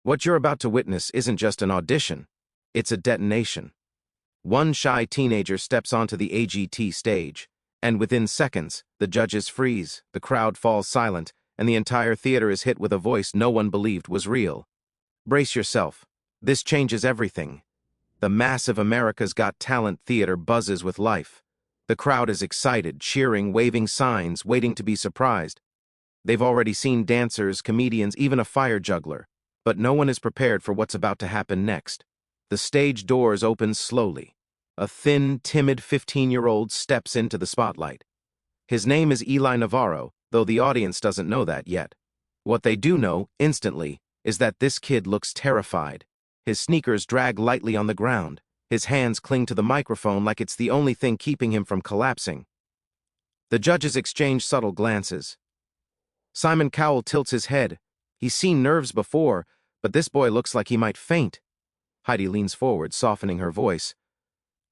What you're about to witness isn't just an audition, it's a detonation. One shy teenager steps onto the AGT stage, and within seconds, the judges freeze, the crowd falls silent, and the entire theater is hit with a voice no one believed was real. Brace yourself. This changes everything. The massive America's Got Talent theater buzzes with life. The crowd is excited, cheering, waving signs, waiting to be surprised. They've already seen dancers, comedians, even a fire juggler. But no one is prepared for what's about to happen next. The stage doors open slowly. A thin, timid 15-year-old steps into the spotlight. His name is Eli Navarro, though the audience doesn't know that yet. What they do know, instantly, is that this kid looks terrified. His sneakers drag lightly on the ground. His hands cling to the microphone like it's the only thing keeping him from collapsing. The judges exchange subtle glances. Simon Cowell tilts his head. He's seen nerves before, but this boy looks like he might faint. Heidi leans forward, softening her voice.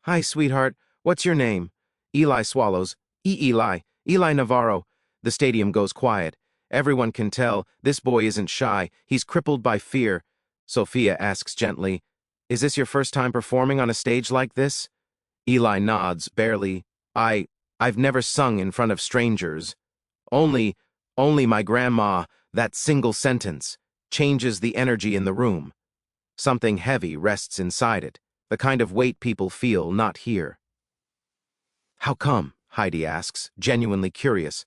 "Hi, sweetheart. What's your name?" Eli swallows. Eli Navarro." The stadium goes quiet. Everyone can tell this boy isn't shy. He's crippled by fear. Sophia asks gently, "Is this your first time performing on a stage like this?" Eli nods, barely. I've never sung in front of strangers. Only my grandma." That single sentence changes the energy in the room. Something heavy rests inside it, the kind of weight people feel, not hear. "How come?" Heidi asks, genuinely curious.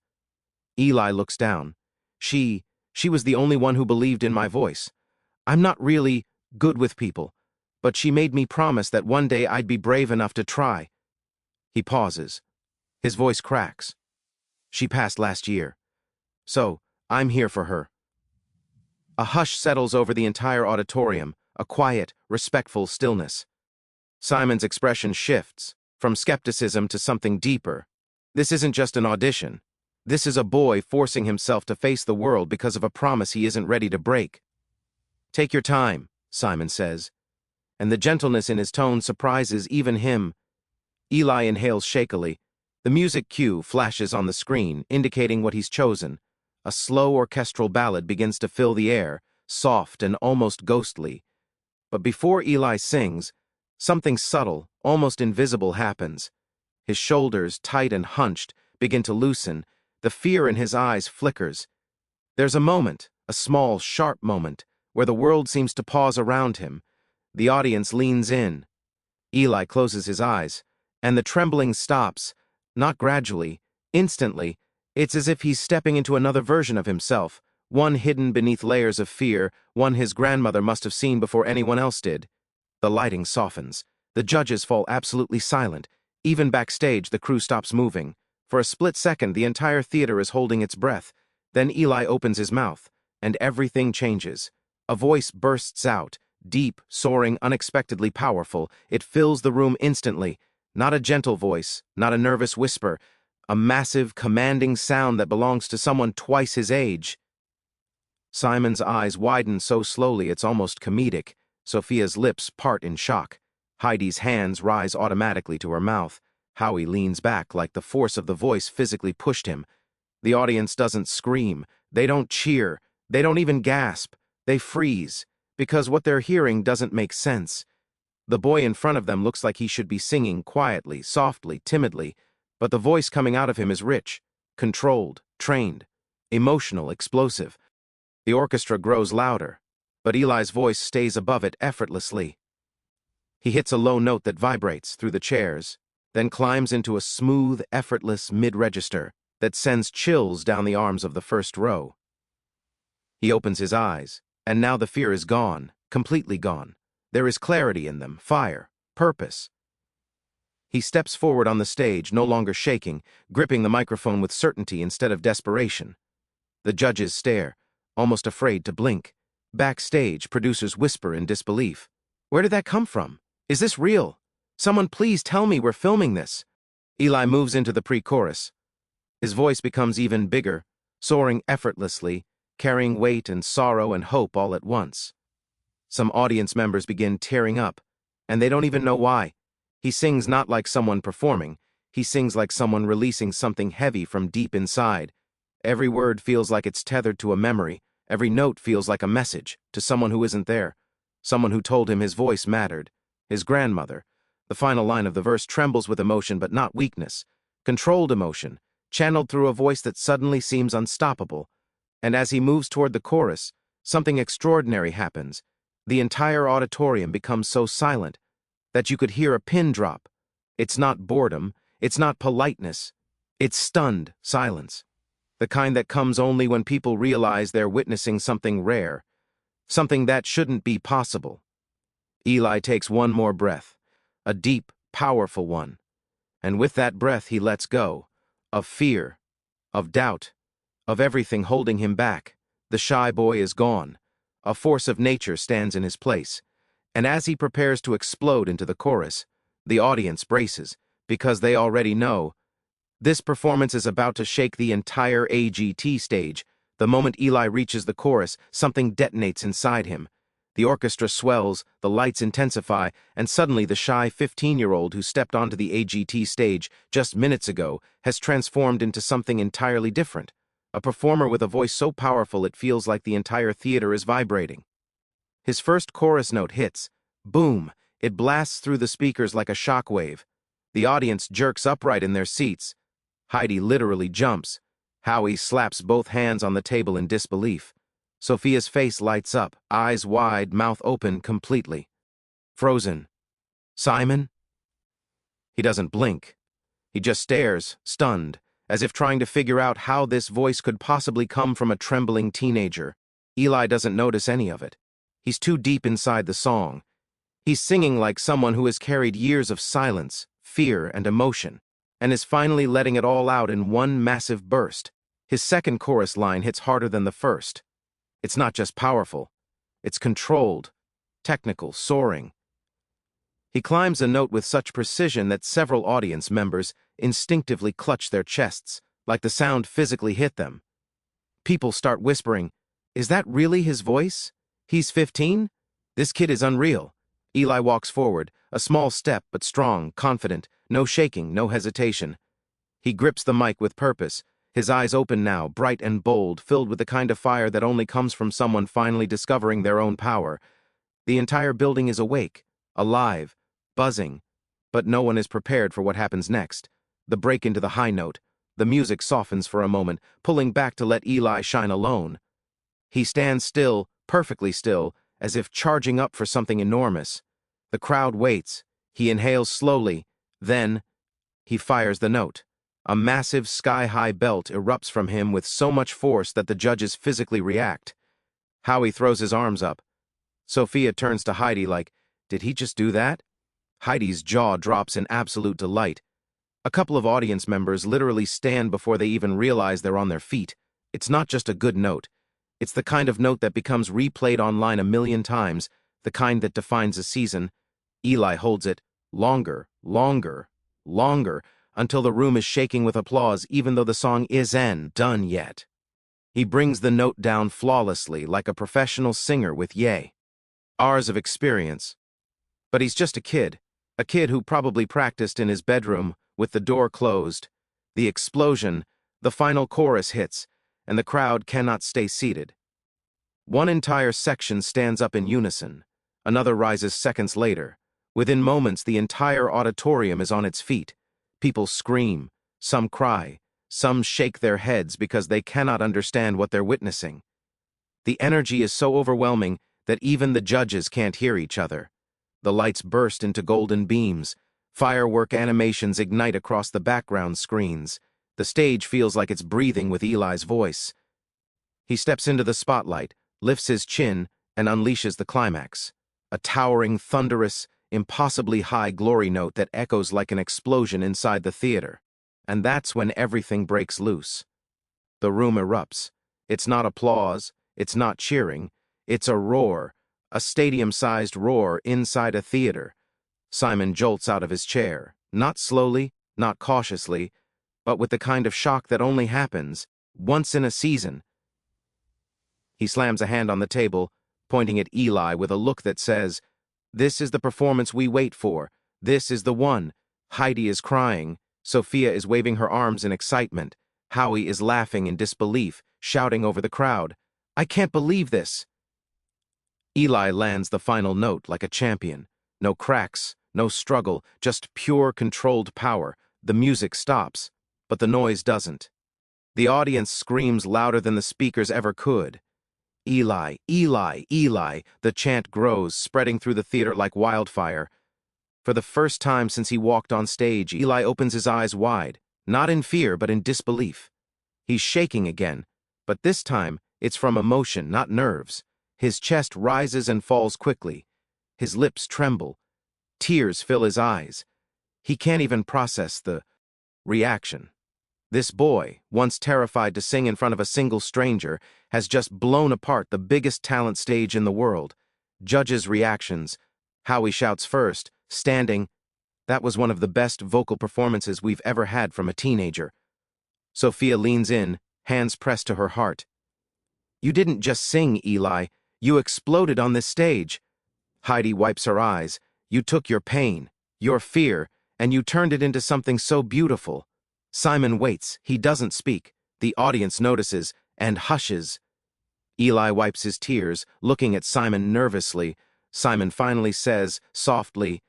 Eli looks down. She was the only one who believed in my voice. I'm not really good with people, but she made me promise that one day I'd be brave enough to try." He pauses. His voice cracks. "She passed last year. So, I'm here for her." A hush settles over the entire auditorium, a quiet, respectful stillness. Simon's expression shifts, from skepticism to something deeper. This isn't just an audition. This is a boy forcing himself to face the world because of a promise he isn't ready to break. "Take your time," Simon says, and the gentleness in his tone surprises even him. Eli inhales shakily. The music cue flashes on the screen, indicating what he's chosen. A slow orchestral ballad begins to fill the air, soft and almost ghostly. But before Eli sings, something subtle, almost invisible happens. His shoulders, tight and hunched, begin to loosen. The fear in his eyes flickers. There's a moment, a small, sharp moment, where the world seems to pause around him. The audience leans in. Eli closes his eyes, and the trembling stops, not gradually, instantly. It's as if he's stepping into another version of himself, one hidden beneath layers of fear, one his grandmother must have seen before anyone else did. The lighting softens. The judges fall absolutely silent. Even backstage, the crew stops moving. For a split second, the entire theater is holding its breath. Then Eli opens his mouth, and everything changes. A voice bursts out, deep, soaring, unexpectedly powerful. It fills the room instantly. Not a gentle voice, not a nervous whisper. A massive, commanding sound that belongs to someone twice his age. Simon's eyes widen so slowly it's almost comedic. Sophia's lips part in shock. Heidi's hands rise automatically to her mouth. Howie leans back like the force of the voice physically pushed him. The audience doesn't scream. They don't cheer. They don't even gasp. They freeze, because what they're hearing doesn't make sense. The boy in front of them looks like he should be singing quietly, softly, timidly, but the voice coming out of him is rich, controlled, trained, emotional, explosive. The orchestra grows louder, but Eli's voice stays above it effortlessly. He hits a low note that vibrates through the chairs, then climbs into a smooth, effortless mid-register that sends chills down the arms of the first row. He opens his eyes, and now the fear is gone, completely gone. There is clarity in them, fire, purpose. He steps forward on the stage, no longer shaking, gripping the microphone with certainty instead of desperation. The judges stare, almost afraid to blink. Backstage, producers whisper in disbelief. "Where did that come from? Is this real? Someone please tell me we're filming this." Eli moves into the pre-chorus. His voice becomes even bigger, soaring effortlessly, carrying weight and sorrow and hope all at once. Some audience members begin tearing up, and they don't even know why. He sings not like someone performing. He sings like someone releasing something heavy from deep inside. Every word feels like it's tethered to a memory, Every note feels like a message to someone who isn't there, someone who told him his voice mattered, his grandmother. The final line of the verse trembles with emotion but not weakness, controlled emotion, channeled through a voice that suddenly seems unstoppable. And as he moves toward the chorus, something extraordinary happens. The entire auditorium becomes so silent that you could hear a pin drop. It's not boredom, it's not politeness, it's stunned silence. The kind that comes only when people realize they're witnessing something rare, something that shouldn't be possible. Eli takes one more breath, a deep, powerful one. And with that breath he lets go, of fear, of doubt, of everything holding him back. The shy boy is gone. A force of nature stands in his place. And as he prepares to explode into the chorus, the audience braces, because they already know this performance is about to shake the entire AGT stage. The moment Eli reaches the chorus, something detonates inside him. The orchestra swells, the lights intensify, and suddenly the shy 15-year-old who stepped onto the AGT stage just minutes ago has transformed into something entirely different. A performer with a voice so powerful it feels like the entire theater is vibrating. His first chorus note hits. Boom! It blasts through the speakers like a shockwave. The audience jerks upright in their seats. Heidi literally jumps. Howie slaps both hands on the table in disbelief. Sophia's face lights up, eyes wide, mouth open completely. Frozen. Simon? He doesn't blink. He just stares, stunned, as if trying to figure out how this voice could possibly come from a trembling teenager. Eli doesn't notice any of it. He's too deep inside the song. He's singing like someone who has carried years of silence, fear, and emotion, and is finally letting it all out in one massive burst. His second chorus line hits harder than the first. It's not just powerful. It's controlled, technical, soaring. He climbs a note with such precision that several audience members instinctively clutch their chests, like the sound physically hit them. People start whispering, "Is that really his voice? He's 15? This kid is unreal." Eli walks forward, a small step but strong, confident, no shaking, no hesitation. He grips the mic with purpose, his eyes open now, bright and bold, filled with the kind of fire that only comes from someone finally discovering their own power. The entire building is awake, alive, buzzing, but no one is prepared for what happens next. The break into the high note. The music softens for a moment, pulling back to let Eli shine alone. He stands still, perfectly still, as if charging up for something enormous. The crowd waits. He inhales slowly. Then, he fires the note. A massive sky-high belt erupts from him with so much force that the judges physically react. Howie throws his arms up. Sophia turns to Heidi like, "Did he just do that?" Heidi's jaw drops in absolute delight. A couple of audience members literally stand before they even realize they're on their feet. It's not just a good note. It's the kind of note that becomes replayed online a million times, the kind that defines a season. Eli holds it longer, longer, longer, until the room is shaking with applause even though the song isn't done yet. He brings the note down flawlessly like a professional singer with hours of experience. But he's just a kid who probably practiced in his bedroom with the door closed. The explosion, the final chorus hits, and the crowd cannot stay seated. One entire section stands up in unison. Another rises seconds later. Within moments, the entire auditorium is on its feet. People scream, some cry, some shake their heads because they cannot understand what they're witnessing. The energy is so overwhelming that even the judges can't hear each other. The lights burst into golden beams. Firework animations ignite across the background screens. The stage feels like it's breathing with Eli's voice. He steps into the spotlight, lifts his chin, and unleashes the climax. A towering, thunderous, impossibly high glory note that echoes like an explosion inside the theater. And that's when everything breaks loose. The room erupts. It's not applause, it's not cheering, it's a roar, a stadium-sized roar inside a theater. Simon jolts out of his chair, not slowly, not cautiously, but with the kind of shock that only happens once in a season. He slams a hand on the table, pointing at Eli with a look that says, "This is the performance we wait for. This is the one." Heidi is crying. Sophia is waving her arms in excitement. Howie is laughing in disbelief, shouting over the crowd. I can't believe this. Eli lands the final note like a champion. No cracks, no struggle, just pure controlled power. The music stops, but the noise doesn't. The audience screams louder than the speakers ever could. Eli, Eli, Eli, the chant grows, spreading through the theater like wildfire. For the first time since he walked on stage, Eli opens his eyes wide, not in fear but in disbelief. He's shaking again, but this time it's from emotion, not nerves. His chest rises and falls quickly. His lips tremble. Tears fill his eyes. He can't even process the reaction. This boy, once terrified to sing in front of a single stranger, has just blown apart the biggest talent stage in the world. Judges' reactions. Howie shouts first, standing. That was one of the best vocal performances we've ever had from a teenager. Sophia leans in, hands pressed to her heart. You didn't just sing, Eli. You exploded on this stage. Heidi wipes her eyes. You took your pain, your fear, and you turned it into something so beautiful. Simon waits. He doesn't speak. The audience notices and hushes. Eli wipes his tears, looking at Simon nervously. Simon finally says, softly,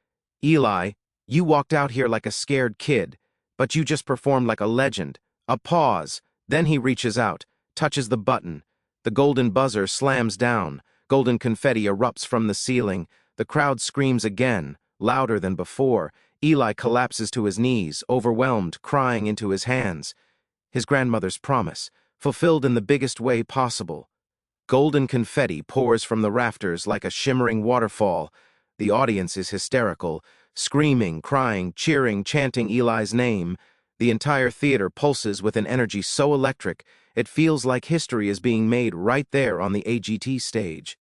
Eli, you walked out here like a scared kid, but you just performed like a legend. A pause. Then he reaches out, touches the button. The golden buzzer slams down. Golden confetti erupts from the ceiling. The crowd screams again, louder than before. Eli collapses to his knees, overwhelmed, crying into his hands. His grandmother's promise, fulfilled in the biggest way possible. Golden confetti pours from the rafters like a shimmering waterfall. The audience is hysterical, screaming, crying, cheering, chanting Eli's name. The entire theater pulses with an energy so electric, it feels like history is being made right there on the AGT stage.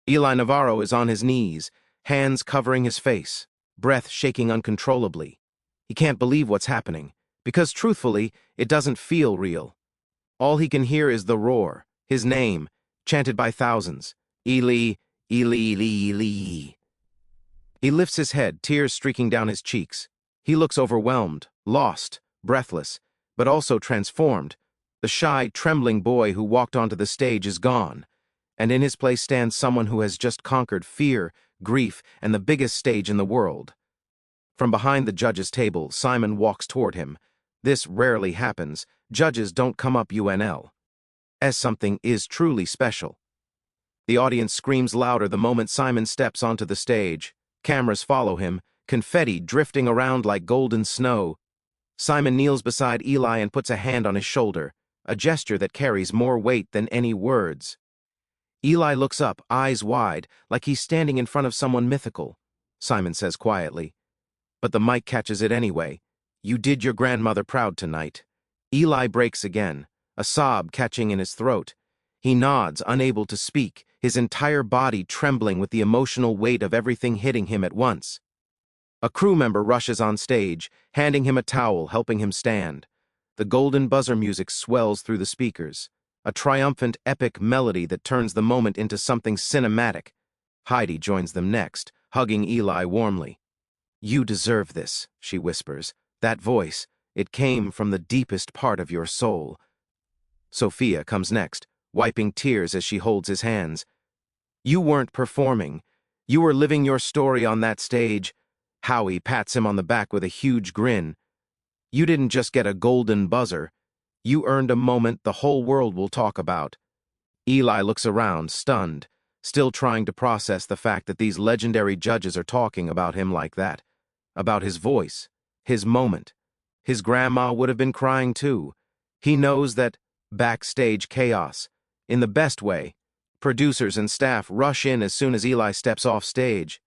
Eli Navarro is on his knees, hands covering his face, breath shaking uncontrollably. He can't believe what's happening, because truthfully, it doesn't feel real. All he can hear is the roar, his name, chanted by thousands. Eli, Eli, Eli, Eli. He lifts his head, tears streaking down his cheeks. He looks overwhelmed, lost, breathless, but also transformed. The shy, trembling boy who walked onto the stage is gone, and in his place stands someone who has just conquered fear, grief, and the biggest stage in the world. From behind the judges' table, Simon walks toward him. This rarely happens. Judges don't come up UNL. As something is truly special. The audience screams louder the moment Simon steps onto the stage. Cameras follow him, confetti drifting around like golden snow. Simon kneels beside Eli and puts a hand on his shoulder, a gesture that carries more weight than any words. Eli looks up, eyes wide, like he's standing in front of someone mythical. Simon says quietly, but the mic catches it anyway. You did your grandmother proud tonight. Eli breaks again, a sob catching in his throat. He nods, unable to speak, his entire body trembling with the emotional weight of everything hitting him at once. A crew member rushes on stage, handing him a towel, helping him stand. The golden buzzer music swells through the speakers, a triumphant, epic melody that turns the moment into something cinematic. Heidi joins them next, hugging Eli warmly. You deserve this, she whispers. That voice, it came from the deepest part of your soul. Sophia comes next, wiping tears as she holds his hands. You weren't performing. You were living your story on that stage. Howie pats him on the back with a huge grin. You didn't just get a golden buzzer. You earned a moment the whole world will talk about. Eli looks around, stunned, still trying to process the fact that these legendary judges are talking about him like that. About his voice, his moment. His grandma would have been crying too. He knows that backstage chaos, in the best way. Producers and staff rush in as soon as Eli steps off stage.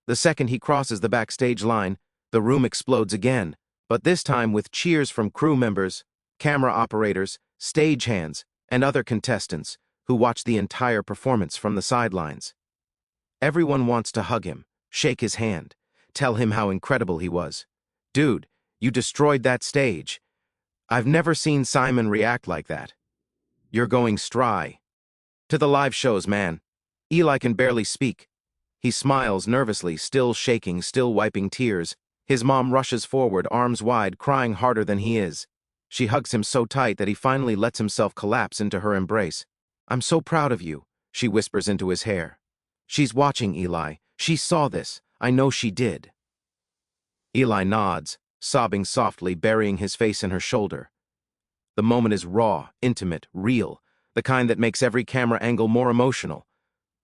The second he crosses the backstage line, the room explodes again, but this time with cheers from crew members, camera operators, stagehands, and other contestants who watch the entire performance from the sidelines. Everyone wants to hug him, shake his hand, tell him how incredible he was. Dude, you destroyed that stage. I've never seen Simon react like that. You're going stry. To the live shows, man. Eli can barely speak. He smiles nervously, still shaking, still wiping tears. His mom rushes forward, arms wide, crying harder than he is. She hugs him so tight that he finally lets himself collapse into her embrace. I'm so proud of you, she whispers into his hair. She's watching, Eli. She saw this. I know she did. Eli nods, sobbing softly, burying his face in her shoulder. The moment is raw, intimate, real, the kind that makes every camera angle more emotional.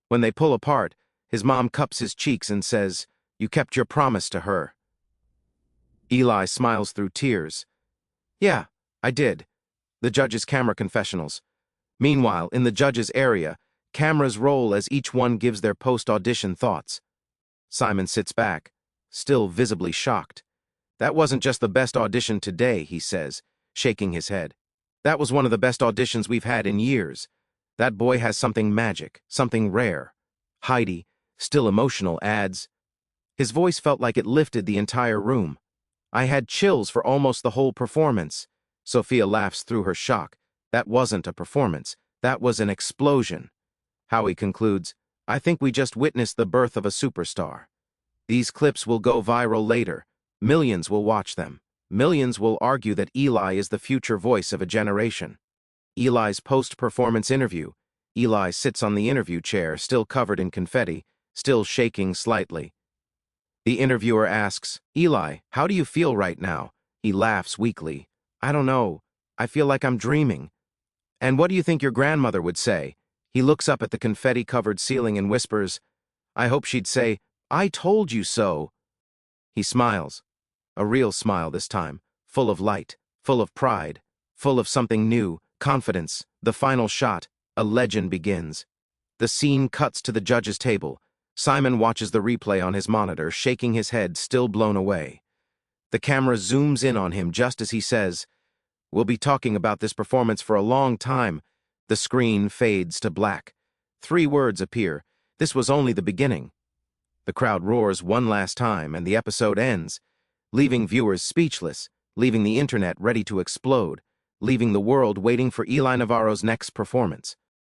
When they pull apart, his mom cups his cheeks and says, "You kept your promise to her." Eli smiles through tears. "Yeah, I did." The judge's camera confessionals. Meanwhile, in the judge's area, cameras roll as each one gives their post-audition thoughts. Simon sits back, still visibly shocked. "That wasn't just the best audition today," he says, shaking his head. "That was one of the best auditions we've had in years. That boy has something magic, something rare." Heidi, still emotional, adds, "His voice felt like it lifted the entire room. I had chills for almost the whole performance." Sophia laughs through her shock. "That wasn't a performance. That was an explosion." Howie concludes, "I think we just witnessed the birth of a superstar. These clips will go viral later. Millions will watch them. Millions will argue that Eli is the future voice of a generation." Eli's post-performance interview. Eli sits on the interview chair, still covered in confetti, still shaking slightly. The interviewer asks, "Eli, how do you feel right now?" He laughs weakly. "I don't know. I feel like I'm dreaming." "And what do you think your grandmother would say?" He looks up at the confetti-covered ceiling and whispers, "I hope she'd say, 'I told you so.'" He smiles. A real smile this time, full of light, full of pride, full of something new, confidence. The final shot, a legend begins. The scene cuts to the judge's table. Simon watches the replay on his monitor, shaking his head, still blown away. The camera zooms in on him just as he says, "We'll be talking about this performance for a long time." The screen fades to black. 3 words appear. This was only the beginning. The crowd roars one last time, and the episode ends, leaving viewers speechless, leaving the internet ready to explode, leaving the world waiting for Eli Navarro's next performance.